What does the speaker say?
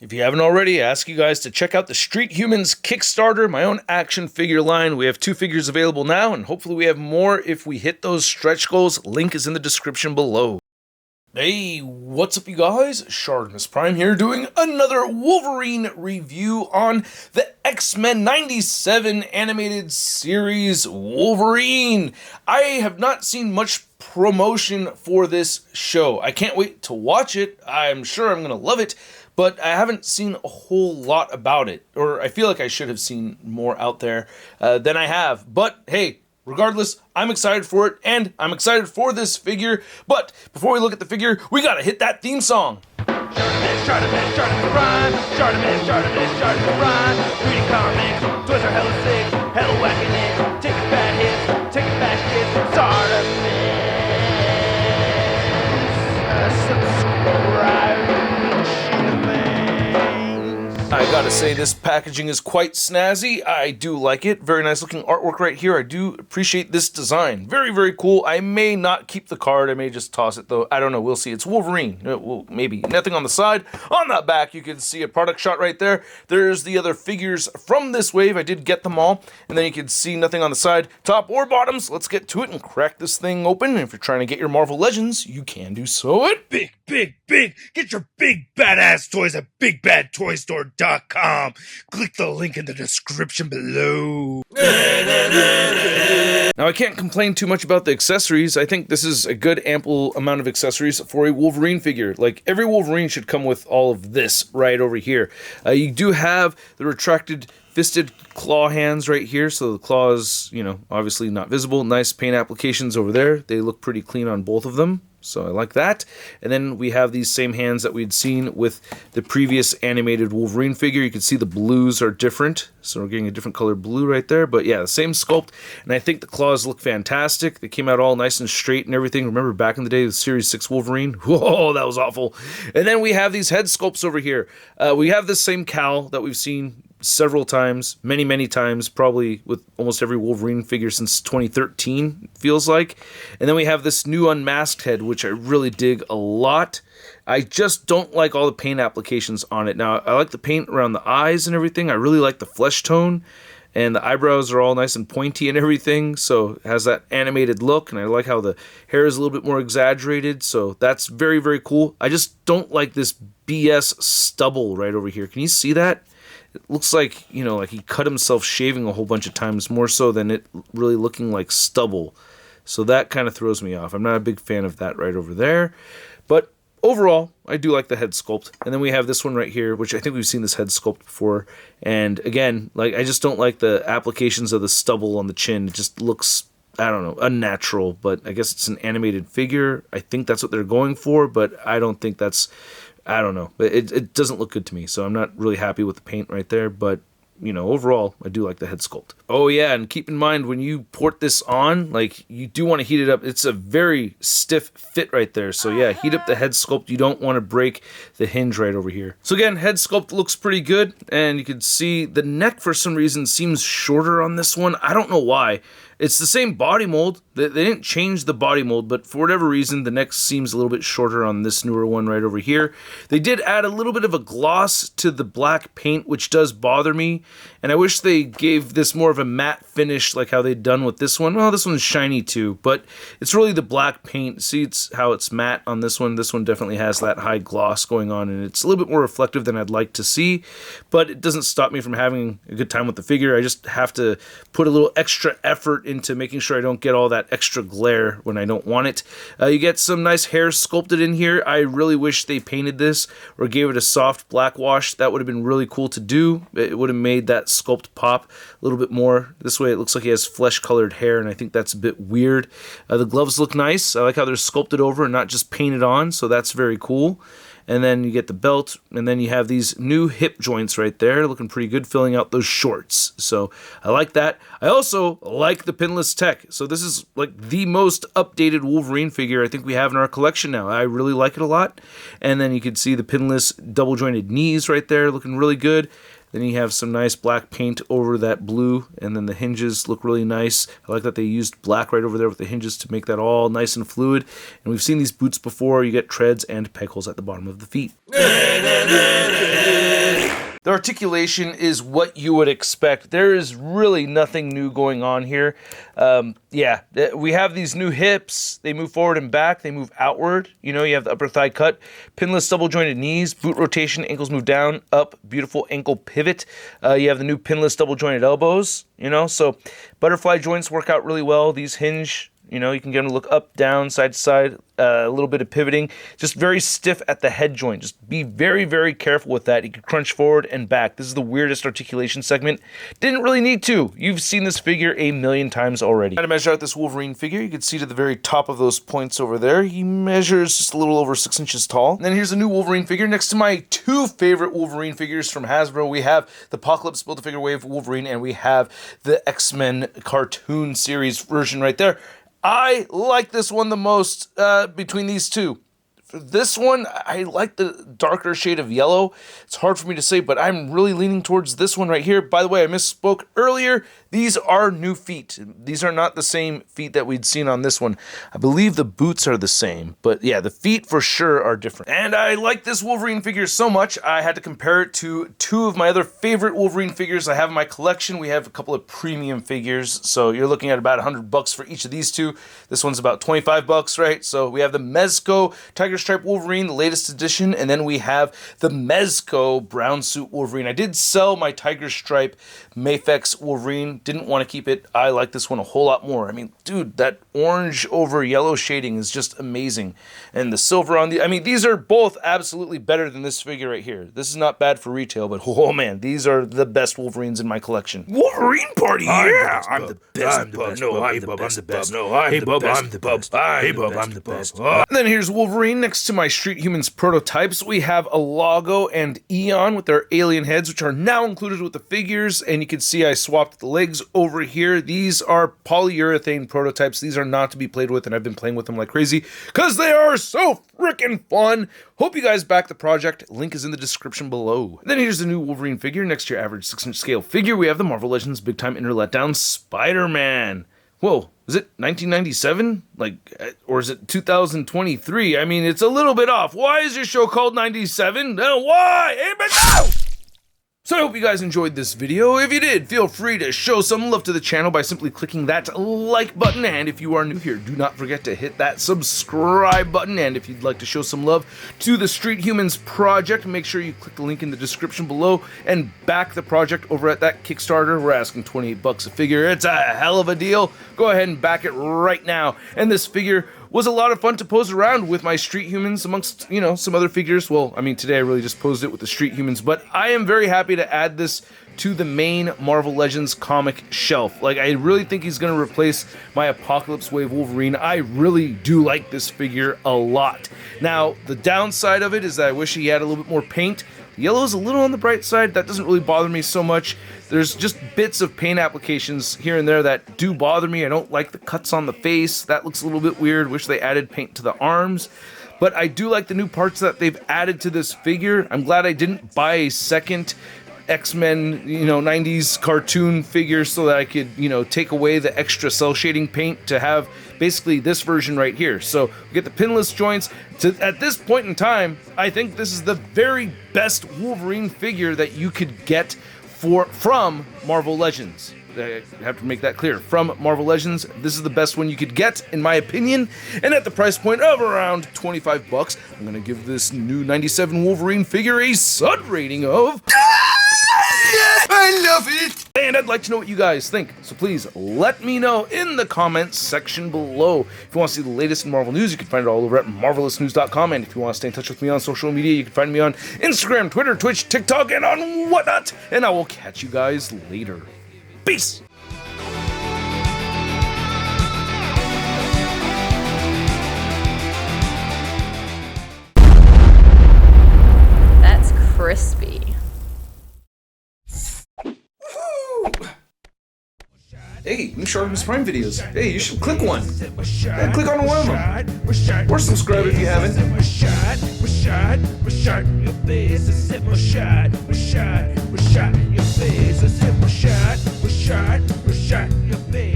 If you haven't already, I ask you guys to check out the Street Humans Kickstarter, my own action figure line. We have 2 figures available now, and hopefully we have more if we hit those stretch goals. Link is in the description below. Hey, what's up you guys? ShartimusPrime here doing another Wolverine review on the X-Men 97 animated series Wolverine. I have not seen much promotion for this show. I can't wait to watch it. I'm sure I'm going to love it. But I haven't seen a whole lot about it, or I feel like I should have seen more out there than I have. But hey, regardless, I'm excited for it, and I'm excited for this figure. But before we look at the figure, we gotta hit that theme song. ShartimusPrime, ShartimusPrime. Reading comics, toys are hella sick, hella whacking it, taking bad hits, taking bad shit. Subscribe. I gotta say, this packaging is quite snazzy. I do like it. Very nice looking artwork right here. I do appreciate this design. Very, very cool. I may not keep the card. I may just toss it, though. I don't know. We'll see. It's Wolverine. Well, maybe. Nothing on the side. On that back, you can see a product shot right there. There's the other figures from this wave. I did get them all. And then you can see nothing on the side, top or bottoms. Let's get to it and crack this thing open. And if you're trying to get your Marvel Legends, you can do so at Big. Get your big badass toys at BigBadToyStore.com. Click the link in the description below. Now, I can't complain too much about the accessories. I think this is a good ample amount of accessories for a Wolverine figure. Like, every Wolverine should come with all of this right over here. You do have the retracted fisted claw hands right here, so the claws, obviously not visible. Nice paint applications over there. They look pretty clean on both of them, so I like that. And then we have these same hands that we'd seen with the previous animated Wolverine figure. You can see the blues are different, so we're getting a different color blue right there. But yeah, the same sculpt, and I think the claws look fantastic. They came out all nice and straight and everything. Remember back in the day with Series 6 Wolverine? Whoa, that was awful. And then we have these head sculpts over here. We have the same cowl that we've seen several times, many times, probably with almost every Wolverine figure since 2013, feels like. And then we have this new unmasked head, which I really dig a lot. I just don't like all the paint applications on it. Now, I like the paint around the eyes and everything. I really like the flesh tone, and the eyebrows are all nice and pointy and everything, so it has that animated look, and I like how the hair is a little bit more exaggerated, so that's very, very cool. I just don't like this BS stubble right over here. Can you see that? It looks like, like he cut himself shaving a whole bunch of times, more so than it really looking like stubble. So that kind of throws me off. I'm not a big fan of that right over there. But overall, I do like the head sculpt. And then we have this one right here, which I think we've seen this head sculpt before. And again, I just don't like the applications of the stubble on the chin. It just looks, I don't know, unnatural. But I guess it's an animated figure. I think that's what they're going for, but I don't think that's... I don't know. It doesn't look good to me, so I'm not really happy with the paint right there, but, overall, I do like the head sculpt. Oh, yeah, and keep in mind, when you port this on, you do want to heat it up. It's a very stiff fit right there, so yeah, heat up the head sculpt. You don't want to break the hinge right over here. So again, head sculpt looks pretty good, and you can see the neck, for some reason, seems shorter on this one. I don't know why. It's the same body mold. They didn't change the body mold, but for whatever reason, the neck seems a little bit shorter on this newer one right over here. They did add a little bit of a gloss to the black paint, which does bother me, and I wish they gave this more of a matte finish like how they'd done with this one. Well, this one's shiny too, but it's really the black paint. See how it's matte on this one. This one definitely has that high gloss going on, and it's a little bit more reflective than I'd like to see, but it doesn't stop me from having a good time with the figure. I just have to put a little extra effort into making sure I don't get all that extra glare when I don't want it. You get some nice hair sculpted in here. I really wish they painted this or gave it a soft black wash. That would have been really cool to do. It would have made that sculpt pop a little bit more. This way it looks like he has flesh colored hair, and I think that's a bit weird. The gloves look nice. I like how they're sculpted over and not just painted on, so that's very cool. And then you get the belt, and then you have these new hip joints right there, looking pretty good, filling out those shorts. So I like that. I also like the pinless tech. So this is like the most updated Wolverine figure I think we have in our collection now. I really like it a lot. And then you can see the pinless double jointed knees right there, looking really good. Then you have some nice black paint over that blue, and then the hinges look really nice. I like that they used black right over there with the hinges to make that all nice and fluid. And we've seen these boots before. You get treads and peg holes at the bottom of the feet. The articulation is what you would expect. There is really nothing new going on here. Yeah, we have these new hips. They move forward and back. They move outward. You know, you have the upper thigh cut, pinless double jointed knees, boot rotation, ankles move down, up, beautiful ankle pivot. You have the new pinless double jointed elbows, you know, so butterfly joints work out really well. These hinge. You know, you can get them to look up, down, side to side, a little bit of pivoting. Just very stiff at the head joint. Just be very, very careful with that. You can crunch forward and back. This is the weirdest articulation segment. Didn't really need to. You've seen this figure a million times already. To measure out this Wolverine figure, you can see to the very top of those points over there, he measures just a little over 6 inches tall. And then here's a new Wolverine figure. Next to my two favorite Wolverine figures from Hasbro, we have the Apocalypse Build-A-Figure Wave Wolverine, and we have the X-Men cartoon series version right there. I like this one the most between these two. For this one, I like the darker shade of yellow. It's hard for me to say, but I'm really leaning towards this one right here. By the way, I misspoke earlier. These are new feet. These are not the same feet that we'd seen on this one. I believe the boots are the same, but yeah, the feet for sure are different. And I like this Wolverine figure so much, I had to compare it to two of my other favorite Wolverine figures I have in my collection. We have a couple of premium figures, so you're looking at about $100 for each of these two. This one's about $25, right? So we have the Mezco Tiger Stripe Wolverine, the latest edition, and then we have the Mezco Brown Suit Wolverine. I did sell my Tiger Stripe Mafex Wolverine. Didn't want to keep it. I like this one a whole lot more. I mean, dude, that orange over yellow shading is just amazing. And the silver on the... I mean, these are both absolutely better than this figure right here. This is not bad for retail, but oh man, these are the best Wolverines in my collection. Wolverine party, yeah! I'm the best. I'm the best. No, I'm the best. No, I'm the best. I'm the best. Hey, Bub, I'm the best. And then here's Wolverine. Next to my Street Humans prototypes, we have Alago and Eon with their alien heads, which are now included with the figures. And you can see I swapped the legs over here. These are polyurethane prototypes. These are not to be played with, and I've been playing with them like crazy because they are so freaking fun. Hope you guys back the project. Link is in the description below. And then here's the new Wolverine figure. Next to your average 6-inch scale figure, we have the Marvel Legends Big Time Inner Letdown Spider-Man. Whoa, is it 1997? Or is it 2023? I mean, it's a little bit off. Why is your show called 97? Why? Hey, but no! So I hope you guys enjoyed this video. If you did, feel free to show some love to the channel by simply clicking that like button. And if you are new here, do not forget to hit that subscribe button. And if you'd like to show some love to the Street Humans project, make sure you click the link in the description below and back the project over at that Kickstarter. We're asking $28 a figure. It's a hell of a deal. Go ahead and back it right now. And this figure was a lot of fun to pose around with my Street Humans amongst, you know, some other figures. Well, I mean, today I really just posed it with the Street Humans, but I am very happy to add this to the main Marvel Legends comic shelf. Like, I really think he's going to replace my Apocalypse Wave Wolverine. I really do like this figure a lot. Now, the downside of it is that I wish he had a little bit more paint. The yellow is a little on the bright side. That doesn't really bother me so much. There's just bits of paint applications here and there that do bother me. I don't like the cuts on the face. That looks a little bit weird. Wish they added paint to the arms. But I do like the new parts that they've added to this figure. I'm glad I didn't buy a second X-Men, 90s cartoon figure so that I could, take away the extra cell shading paint to have basically this version right here. So we get the pinless joints. At this point in time, I think this is the very best Wolverine figure that you could get from Marvel Legends. I have to make that clear. From Marvel Legends, this is the best one you could get, in my opinion. And at the price point of around $25, I'm going to give this new 97 Wolverine figure a Sud rating of... I love it! And I'd like to know what you guys think, so please let me know in the comments section below. If you want to see the latest in Marvel news, you can find it all over at marvelousnews.com. And if you want to stay in touch with me on social media, you can find me on Instagram, Twitter, Twitch, TikTok, and on whatnot. And I will catch you guys later. Peace! That's crispy. Hey, new ShartimusPrime videos. Hey, you should click one. Yeah, click on one of them. Or subscribe if you haven't. we're shot in your face. I said we're shot in your face.